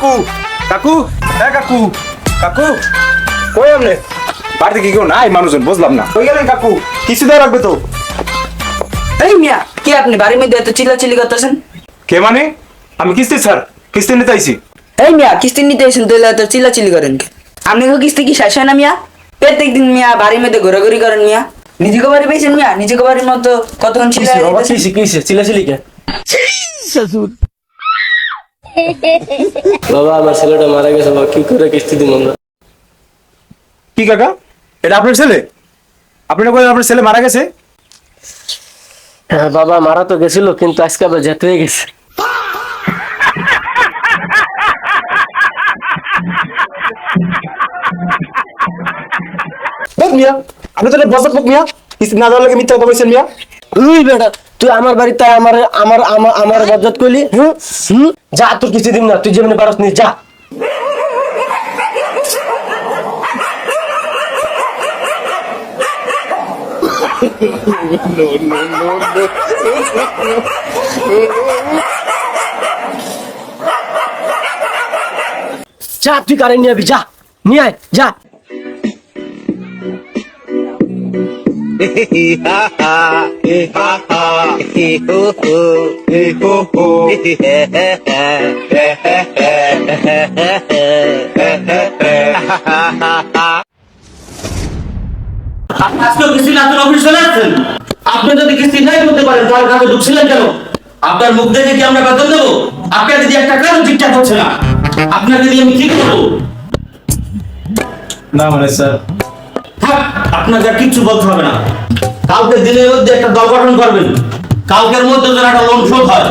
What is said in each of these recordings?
কাকু কাকু হ্যাঁ কাকু কাকু কই আপনি বাড়িতে কি কেউ নাই মানুষজন বুঝলাম না কই গেলেন কাকু কিছু দেওয়া লাগবে তো এই মিয়া কি আপনি বাড়ির মধ্যে এত চিল্লাচিল্লি করতেছেন? কে মানে আমি কিস্তি স্যার কিস্তি নিতে আইছি এই মিয়া কিস্তি নিতে এসেছেন তাহলে এত চিল্লাচিল্লি করেন কে? আপনি তো কিস্তি কি শেষ হয় না মিয়া? প্রত্যেক দিন মিয়া বাড়ির মধ্যে ঘোরাঘুরি করেন মিয়া। নিজেকে বাড়ি পেয়েছেন মিয়া, নিজেকে বাড়ির মতো কতক্ষণ চিল্লাচিল্লি কে বাবা আমার ছেলেটা মারা গেছে বাবা, কি করে কিস্তি দিব আমরা? কি কাকা এটা আপনার ছেলে? আপনারা বলেন আপনার ছেলে মারা গেছে? হ্যাঁ বাবা মারা তো গেছিল, কিন্তু আজকে আবার যেতে হয়ে গেছে। মিয়া আপনি তো বসত মিয়া কিস্তি না দেওয়ার লাগে মিথ্যা কথা বলছেন মিয়া। তুই বেটা তুই আমার বাড়িতে আমার আমার আমার আমার বজ্জাত কইলি। যা তোর কিস্তি দিন না, তুই যেমনি পারস নি যা। যা তুই কারেন্ট নিয়ে আবি, যা নিয়ে আয় যা। আজকেও কিস্তি না তোর অফিস চলে আসছেন। আপনি যদি কিস্তি নাই করতে পারেন তাহলে কাজে ঢুকছিলেন কেন? আপনার মুখ দেখে কি আমরা বেতন দেবো? আপনাকে দিয়ে একটা কাজও ঠিকঠাক হচ্ছে না, আপনাকে দিয়ে আমি কি করবো? না মানে স্যার থাক, আপনাকে আর কিচ্ছু বলতে হবে না। কালকে দিনের মধ্যে একটা দল গঠন করবেন, কালকের মধ্যে যেন একটা লোন শোধ হয়।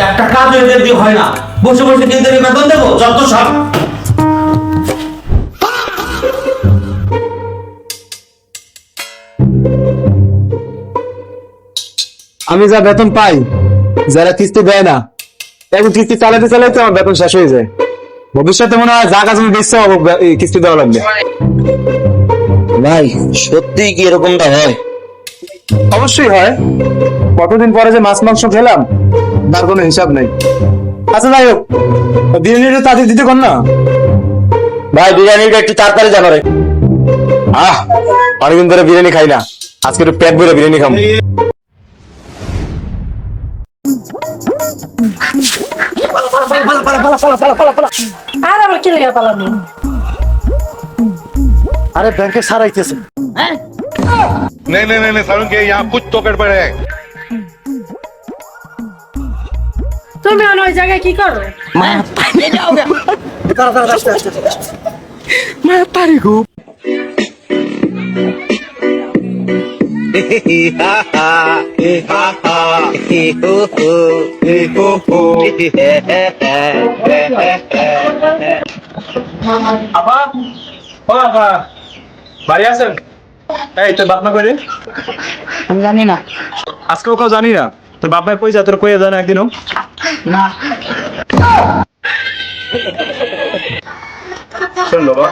একটা কাজ এদের দিয়ে হয় না, বসে বসে কিন্তু বেতন দেবো যত সব। আমি যা বেতন পাই যারা কিস্তি দেয় না এখন কিস্তি চালাতে চালাতে আমার বেতন শেষ হয়ে যায়। ভবিষ্যতে মনে হয় যা কাজ আমি বেশি কিস্তি দেওয়া লাগবে। ভাই সত্যি কি এরকমটা হয়? অবশ্যই হয়, কতদিন পরে যে মাছ মাংস খেলাম তার কোনো হিসাব নাই। আচ্ছা যাই হোক বিরিয়ানিটা তাদের দিতে কর না। ভাই বিরিয়ানিটা একটু তাড়াতাড়ি জানারে। অনেকদিন ধরে বিরিয়ানি খাই না, আজকে একটু পেট ভরে বিরিয়ানি খাবো। আরে ব্যাংকে সারাইতেছে। नहीं नहीं नहीं नहीं सारुण के यहाँ कुछ तो गड़बड़ है। তুমি ওই জায়গায় কি করো? আপা ও আপা বাড়ি আছেন? এই তোর বাপ মা কই রে? আমি জানি না। আজকেও কেউ জানি না তোর বাপ মা কই যা, তোর কই জানা একদিনও না শোন বাবা,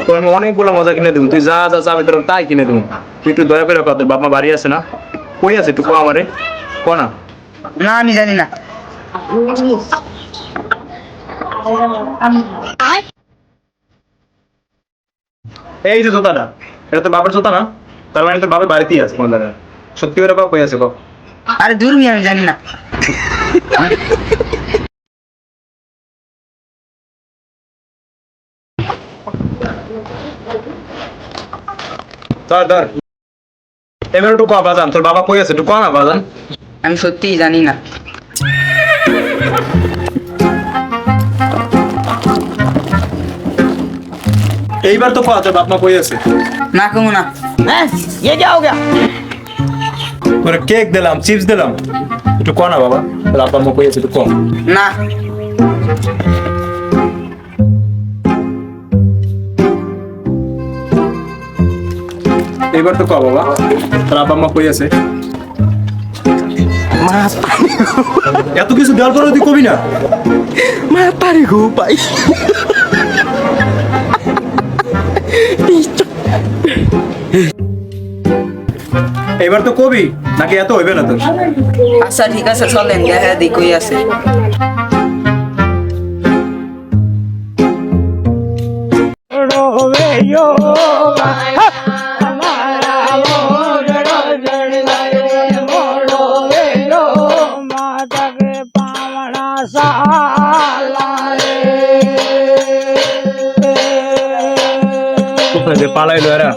তোর আমি অনেকগুলো মজা কিনে দেবো, তুই যা যা চাবি তোর তাই কিনে দেবো। তুই একটু দয়া করে কর তোর বাপ মা বাড়ি আছে না? কই আছে একটু কো আমারে, ক না। না আমি জানি না। এই যে জুতাটা, এটা তোর বাবার জুতা না? তার মানে তোর বাবার বাড়িতেই আছে কোন জায়গায়। সত্যি করে বাবা কই আছে বাবা? আরে দূর মিয়া আমি জানি না। ধর ধর এবার একটু ক বাজান, তোর বাবা কই আছে একটু ক না বাজান। আমি সত্যিই জানি না। এইবার তো ক তোর বাপ মা কই আছে। না কমু না। তোর কেক দিলাম, চিপস দিলাম, একটু ক না বাবা তোর বাপ মা কই আছে একটু ক না। এইবার তো ক বাবা তোর বাপ মা কই আছে। এত কিছু দেওয়ার পরে তুই কবি না? মা পারি গো ভাই। এবার তো কবি নাকি এত হইবে না তোর? আচ্ছা ঠিক আছে চলেন দেখা দিই কই আছে। যে পালাইলো এরা।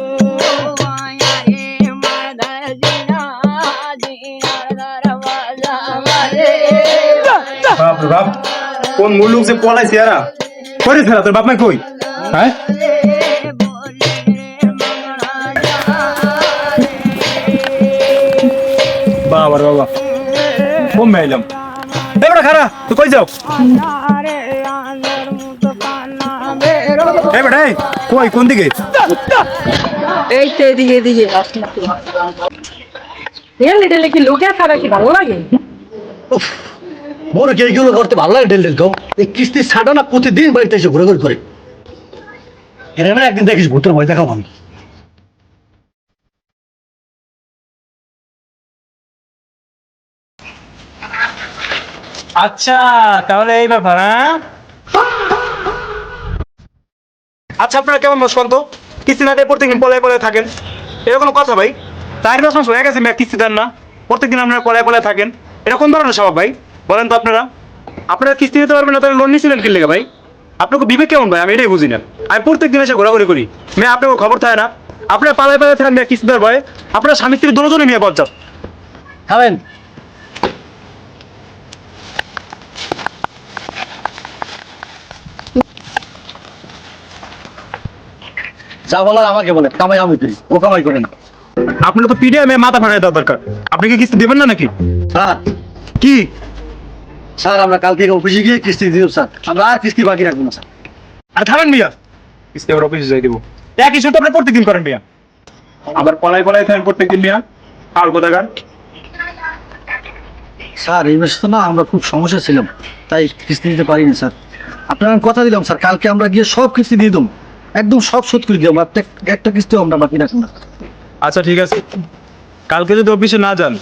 বাপ রে বাপ, কোন মুলুক যে পলাইছে এরা? কই রে তোর বাপ মা কই? হ্যাঁ বাবা রে বাবা, কম মেলাম। এবারে খারা তুই কই যাও? এই বেটা, এই কই কোন দিকে? এই তো এদিকে এদিকে ঢেলে ঢেলে কি লোকে ছাড়া কি ভালো লাগে? বড় কে এগুলো করতে ভালো লাগে ডেল ডেল গাও। এই কিস্তি ছাড়া না প্রতিদিন বাড়িতে এসে ঘুরে ঘুরে করে। এরা না একদিন দেখিস ভূতের ভয় দেখাবো আমি। আচ্ছা তাহলে এই ব্যাপার, হ্যাঁ? আচ্ছা আপনারা কেমন বসবেন তো? কিস্তি না দিয়ে প্রত্যেকদিন পলায় পলায় থাকেন, এটা কোনো কথা ভাই? 4 মাস হয়ে গেছে কিস্তি দেন না, প্রত্যেকদিন আপনারা পলায় পলায় থাকেন, এটা কোন ধরনের স্বভাব ভাই বলেন তো? আপনারা কিস্তি দিতে পারবেন না তাহলে লোন নিয়েছিলেন কি লেগে ভাই? আপনাকে বিবেক কেমন ভাই? আমি এটাই বুঝি না। আমি প্রত্যেকদিন এসে ঘোরাঘুরি করি, মেয়ে আপনাকে খবর থাকে না? আপনারা পালায় পালায় থাকেন মেয়ে কিস্তি দেওয়ার ভয়ে। আপনারা স্বামী স্ত্রী দুজনে মেয়ে বজ্জাত। খাবেন যা বলার আমাকে বলে, কামাই আমি করি, ও কামাই করে না। আপনারা তো পিডিএম এ মাথা ফাটাই দেওয়া দরকার। আপনি কি কিস্তি দেবেন না নাকি? স্যার কি স্যার আমরা কালকে অফিসে গিয়ে কিস্তি দিব স্যার, আমরা আর কিস্তি বাকি রাখবো না স্যার। আর থামেন মিয়া, কিস্তি আবার অফিসে যাই দেবো। একই শুধু আপনি প্রত্যেকদিন করেন মিয়া, আবার পলাই পলাই থাকেন প্রত্যেকদিন মিয়া। আর কোথাকার? স্যার এই মাসে তো না আমরা খুব সমস্যা ছিলাম, তাই কিস্তি দিতে পারিনি স্যার। আপনার আমি কথা দিলাম স্যার, কালকে আমরা গিয়ে সব কিস্তি দিয়ে দেবো, একদম সব শোধ করে দিলাম, একটা কিস্তিও আমরা বাকি রাখবো না। আচ্ছা ঠিক আছে, কালকে যদি অফিসে না যান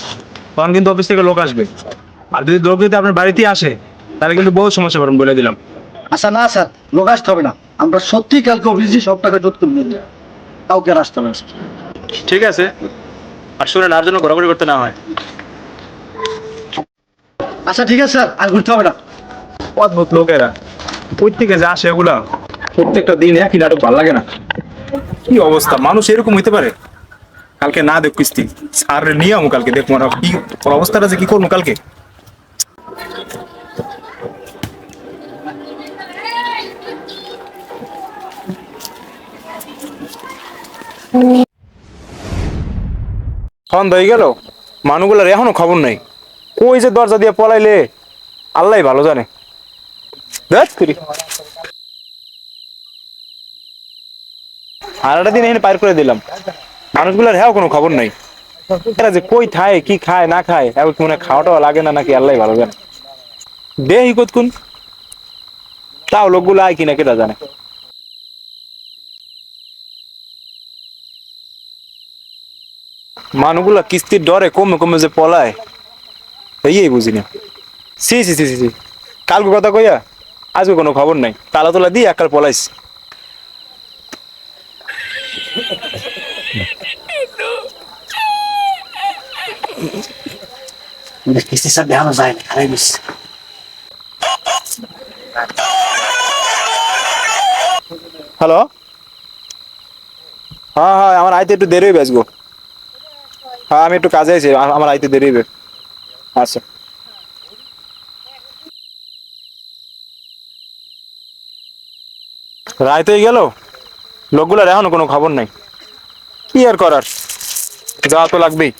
তখন কিন্তু অফিস থেকে লোক আসবে, আর যদি লোক যদি আপনার বাড়িতে আসে তাহলে কিন্তু বহু সমস্যা পাবেন বলে দিলাম। আচ্ছা না স্যার, লোক আসতে হবে না, আমরা সত্যি কালকে অফিসে সব টাকা শোধ করে দিয়ে দেবো, কাউকে আর আসতে হবে না স্যার। ঠিক আছে, আর শুনে আর জন্য ঘোরাঘুরি করতে না হয়। আচ্ছা ঠিক আছে স্যার, আর ঘুরতে হবে না। অদ্ভুত লোকেরা কই থেকে যে আসে এগুলা, প্রত্যেকটা দিন একই নাটক, ভালো লাগে না। কি অবস্থা, মানুষ এরকম হইতে পারে? কালকে না দেখ কিস্তি আর নিয়ে আমু, কালকে দেখবো না কি ওর অবস্থাটা যে কি করবো কালকে। ফোন হয়ে গেল, মানুষগুলার এখনো খবর নাই, কই যে দরজা দিয়ে পলাইলে আল্লাহ ভালো জানে। দেখ আর একটা দিন এখানে পার করে দিলাম, মানুষগুলার হ্যাঁ কোনো খবর নাই, এরা যে কই খায় কি খায় না খায়, এখন মনে খাওয়াটাও লাগে না নাকি আল্লাহ ভালো জানে। দেহি কতক্ষণ তাও লোকগুলো আয় কিনা কেটা জানে। মানুষগুলা কিস্তির ডরে কমে কমে যে পলায় এই বুঝি না। সি সি সি সি, কালকে কথা কইয়া আজকে কোনো খবর নাই, তালা তোলা দিয়ে এককাল পলাইস। কিস্তি স্যার দেখানো যায় না, হারাই গেছে। হ্যালো, হ্যাঁ হ্যাঁ আমার আইতে একটু দেরি হইবে আসবো। হ্যাঁ আমি একটু কাজে আছি, আমার আইতে দেরি হইবে। আচ্ছা রাইতে গেল, লোকগুলার এখনো কোনো খবর নাই, কি আর করার, যাওয়া তো লাগবেই।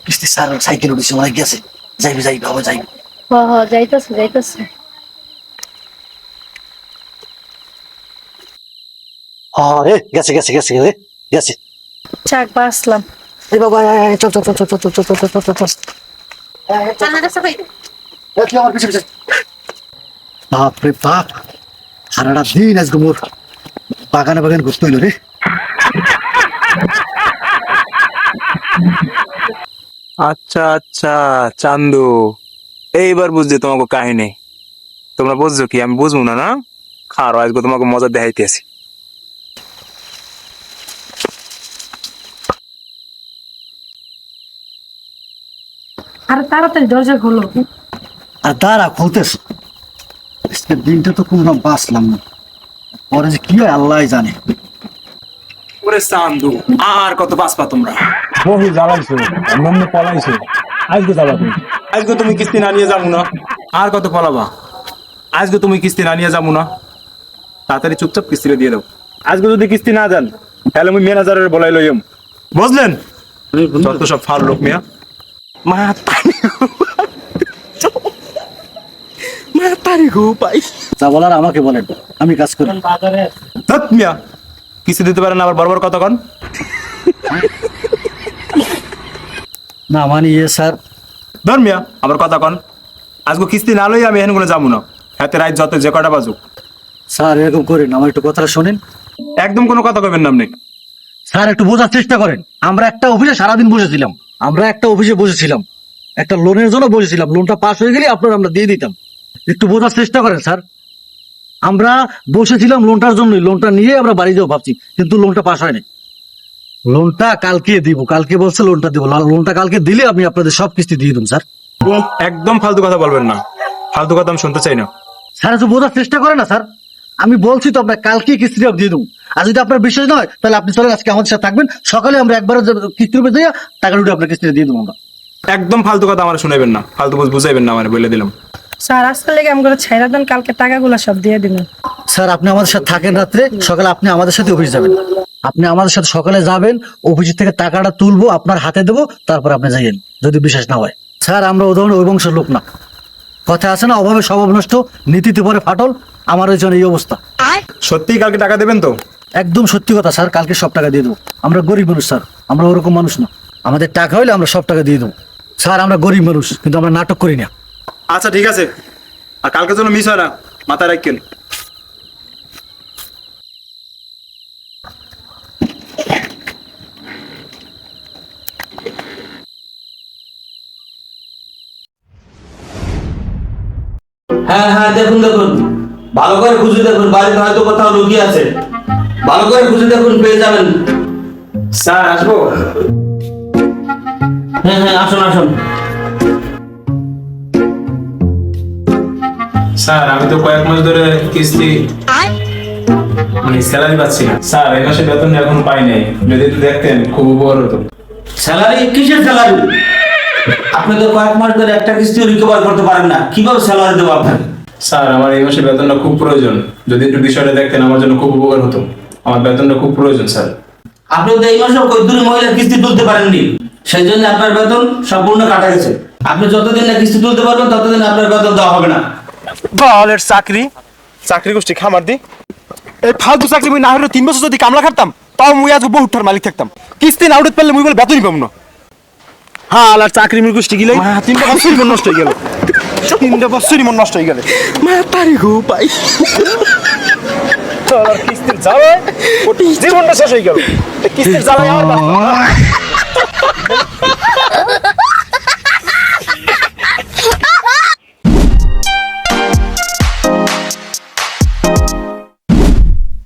কিস্তি স্যার সাইকেল উঠেছে, অনেক গেছে, যাইবে যাইবে বাবা যাইবে। যাইতেছে যাইতেছে। রে গেছে গেছে গেছে গেছে গেছে। চাক বাসলাম। এই বাবা চল চল চল চল চল চল চল চল চল চল। তুই আমার পিছে পিছে। বাপ রে বাপ, সারাটা দিন আজকে মোর বাগানে বাগানে ঘুরতে হইলো রে। আচ্ছা আচ্ছা চান্দু, এইবার বুঝছি তোমাকে কাহিনী। তোমরা বুঝছো কি আমি বুঝবো না? না খারো, আজকে তোমাকে মজা দেখাইতেছি। আরে তাড়াতাড়ি দরজা খোলো। আর দাঁড়া খুলতেছ, আজকের দিনটা তো কোনো বাঁচলাম না, পরে যে কি হয় আল্লাহ জানে। ওরে চান্দু, আর কত বাঁচবা তোমরা? বহু জ্বালাইছো, মনে পলাইছো, আজকে যাবা তুমি। আজকে তুমি কিস্তি না নিয়ে যাবো না? আর কত ফলাবা? আজকে তুমি কিস্তি না নিয়ে যাবো না? তাড়াতাড়ি চুপচাপ কিস্তিটা দিয়ে দাও। আজকে যদি কিস্তি না দেন তাহলে আমি ম্যানেজারের বলাই লইম, বুঝলেন? যত সব ফাল লোক মিয়া। যা বলার আমাকে বলেন, আমি কাজ করি। ধ্যাৎ মিয়া, কিস্তি দিতে পারেন আবার বড় বড় কথা কন। না মানে স্যার, ধর মিয়া, আবার কথা কন। আজকে কিস্তি না লই আমি এখানে যাবো না। হাতে রাত যত যে কটা বাজুক। স্যার এরকম করেন, আমার একটু কথাটা শোনেন। একদম কোনো কথা কবেন না আপনি। স্যার একটু বোঝার চেষ্টা করেন, আমরা একটা অফিসে সারাদিন বসেছিলাম, একটা লোনের জন্য বসেছিলাম, লোনটা পাস হয়ে গেলে আপনার আমরা দিয়ে দিতাম। একটু বোঝার চেষ্টা করেন স্যার, আমরা বসেছিলাম লোনটার জন্যই, লোনটা নিয়ে আমরা বাড়ি যাবো ভাবছি, কিন্তু লোনটা পাস হয়নি। লোনটা কালকে দিব, কালকে বলছে লোনটা দিব, লোনটা কালকে দিলে আমি আপনাদের সব কিস্তি দিয়ে দেবো স্যার। একদম ফালতু কথা বলবেন না, ফালতু কথা আমি শুনতে চাই না। স্যার একটু বোঝার চেষ্টা করেন না স্যার, আমি বলছি তো আপনার কালকে কিস্তিটা দিয়ে দেবো। আর যদি আপনার বিশ্বাস নয় তাহলে আপনি চলেন আজকে আমাদের সাথে থাকবেন, সকালে আমরা একবার কিস্তির উপরে দিয়ে টাকাটা উঠে আপনার কিস্তিটা দিয়ে দেবো আমরা। একদম ফালতু কথা আমার শুনাইবেন না, ফালতু বুঝাইবেন না, আমার বলে দিলাম। স্যার আজকে লেগে আমি করে ছাইরা দেন, কালকে টাকাগুলো সব দিয়ে দিবেন। স্যার আপনি আমাদের সাথে থাকেন রাত্রে, সকালে আপনি আমাদের সাথে অফিস যাবেন, আপনি আমাদের সাথে সকালে যাবেন, অফিস থেকে টাকাটা তুলবো, আপনার হাতে দেবো, তারপর আপনি যাইয়েন যদি বিশ্বাস না হয়। স্যার আমরা ও ধরনের ওই বংশের লোক না, কথা আছে না, অভাবে স্বভাব নষ্ট, নীতিতে পরে ফাটল, আমার ওই জন্য এই অবস্থা। সত্যি কালকে টাকা দেবেন তো? একদম সত্যি কথা স্যার, কালকে সব টাকা দিয়ে দেবো। আমরা গরিব মানুষ স্যার, আমরা ওরকম মানুষ না, আমাদের টাকা হইলে আমরা সব টাকা দিয়ে দেবো। স্যার আমরা গরিব মানুষ, কিন্তু আমরা নাটক করি না। আচ্ছা ঠিক আছে, আর কালকে যেন মিস হয় না, মাথায় রাখেন। হ্যাঁ হ্যাঁ, দেখুন দেখুন, ভালো করে খুঁজে দেখুন, বাড়িতে হয়তো কোথাও লুকিয়ে আছে। ভালো করে খুঁজে দেখুন, পেয়ে যাবেন। স্যার আসবো? হ্যাঁ হ্যাঁ, আসুন আসুন। স্যার আমি তো কয়েক মাস ধরে কিস্তি মানে স্যালারি পাচ্ছি না স্যার, এই মাসে বেতন এখনো পাই নাই, যদি একটু দেখতেন খুব উপকার হতো। স্যালারি? কিসের স্যালারি? আপনি তো কয়েক মাস ধরে একটা কিস্তি রিকভার করতে পারেন না, কিভাবে স্যালারি দেবো আপনাকে? স্যার আমার এই মাসে বেতনটা খুব প্রয়োজন, যদি একটু বিষয়টা দেখতেন আমার জন্য খুব উপকার হতো। আমার বেতনটা খুব প্রয়োজন স্যার। আপনি তো এই মাসে কয়েকদিন মহিলার কিস্তি তুলতে পারেননি, সেই জন্য আপনার বেতন সম্পূর্ণ কাটা গেছে। আপনি যতদিন না কিস্তি তুলতে পারবেন ততদিন আপনার বেতন দেওয়া হবে না। বলের চাকরি, চাকরি গোষ্ঠী খামার দি। এই ফালতু চাকরি মুই না হলে 3 বছর যদি কামলা খাটতাম, তাও মুই আজ বহুটার মালিক থাকতাম। কিস্তি না উঠতে পারলে মুই বলে বেতনই পাবো না। হ্যাঁ আর চাকরি মুই গোষ্ঠী গিলে 3টা বছরই মন নষ্ট হয়ে গেল, 3টা বছরই মন নষ্ট হয়ে গেল। মা তারি গো পাই তোর কিস্তির জ্বালায় জীবনটা শেষ হয়ে গেল। কিস্তির জ্বালায় আর